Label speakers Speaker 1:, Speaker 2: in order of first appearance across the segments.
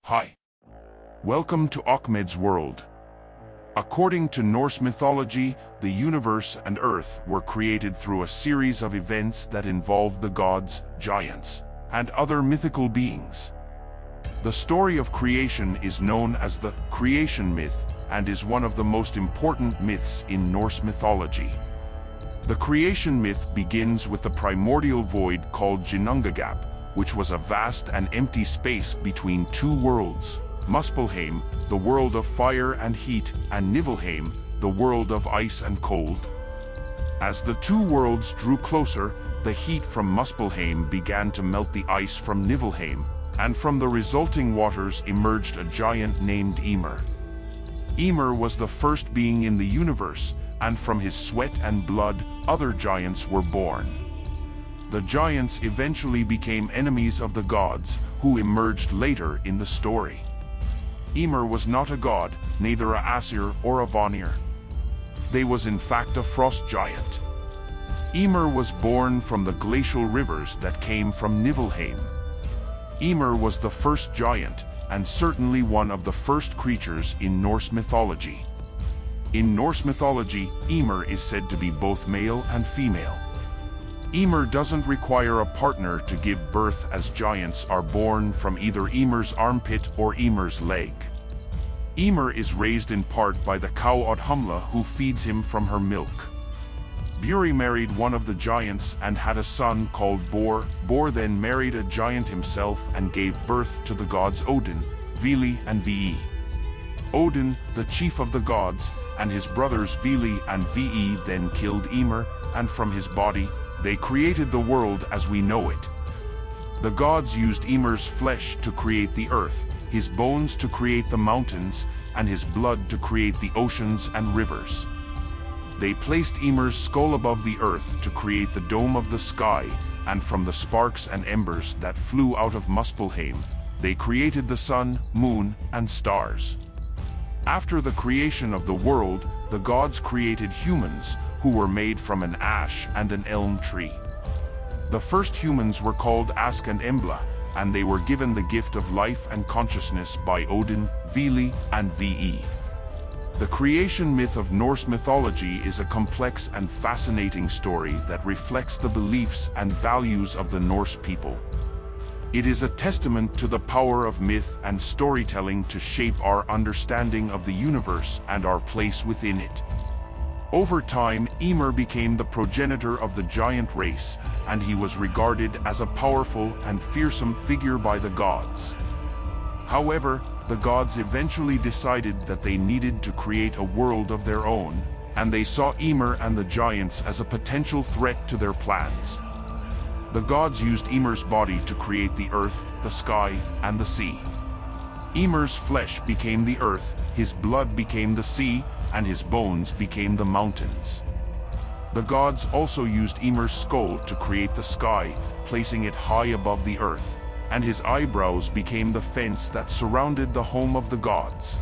Speaker 1: Hi. Welcome to Ahmed's World. According to Norse mythology, the universe and Earth were created through a series of events that involved the gods, giants, and other mythical beings. The story of creation is known as the creation myth and is one of the most important myths in Norse mythology. The creation myth begins with the primordial void called Ginnungagap, which was a vast and empty space between two worlds, Muspelheim, the world of fire and heat, and Niflheim, the world of ice and cold. As the two worlds drew closer, the heat from Muspelheim began to melt the ice from Niflheim, and from the resulting waters emerged a giant named Ymir. Ymir was the first being in the universe, and from his sweat and blood, other giants were born. The giants eventually became enemies of the gods, who emerged later in the story. Ymir was not a god, neither a Aesir or a Vanir. They was in fact a frost giant. Ymir was born from the glacial rivers that came from Niflheim. Ymir was the first giant, and certainly one of the first creatures in Norse mythology. In Norse mythology, Ymir is said to be both male and female. Ymir doesn't require a partner to give birth, as giants are born from either Ymir's armpit or Ymir's leg. Ymir is raised in part by the cow Odhumla, who feeds him from her milk. Buri married one of the giants and had a son called Bor. Bor then married a giant himself and gave birth to the gods Odin, Vili and Ve. Odin, the chief of the gods, and his brothers Vili and Ve then killed Ymir, and from his body, they created the world as we know it. The gods used Ymir's flesh to create the earth, his bones to create the mountains, and his blood to create the oceans and rivers. They placed Ymir's skull above the earth to create the dome of the sky, and from the sparks and embers that flew out of Muspelheim, they created the sun, moon, and stars. After the creation of the world, the gods created humans, who were made from an ash and an elm tree. The first humans were called Ask and Embla, and they were given the gift of life and consciousness by Odin, Vili, and Ve. The creation myth of Norse mythology is a complex and fascinating story that reflects the beliefs and values of the Norse people. It is a testament to the power of myth and storytelling to shape our understanding of the universe and our place within it. Over time, Ymir became the progenitor of the giant race, and he was regarded as a powerful and fearsome figure by the gods. However, the gods eventually decided that they needed to create a world of their own, and they saw Ymir and the giants as a potential threat to their plans. The gods used Ymir's body to create the earth, the sky, and the sea. Ymir's flesh became the earth, his blood became the sea, and his bones became the mountains. The gods also used Ymir's skull to create the sky, placing it high above the earth, and his eyebrows became the fence that surrounded the home of the gods.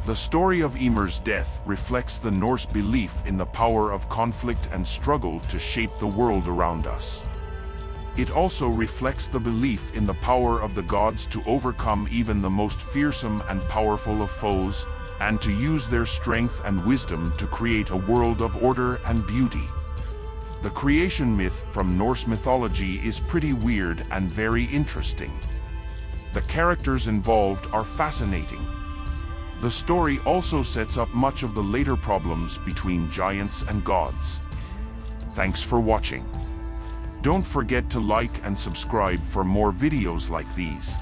Speaker 1: The story of Ymir's death reflects the Norse belief in the power of conflict and struggle to shape the world around us. It also reflects the belief in the power of the gods to overcome even the most fearsome and powerful of foes, and to use their strength and wisdom to create a world of order and beauty. The creation myth from Norse mythology is pretty weird and very interesting. The characters involved are fascinating. The story also sets up much of the later problems between giants and gods. Thanks for watching. Don't forget to like and subscribe for more videos like these.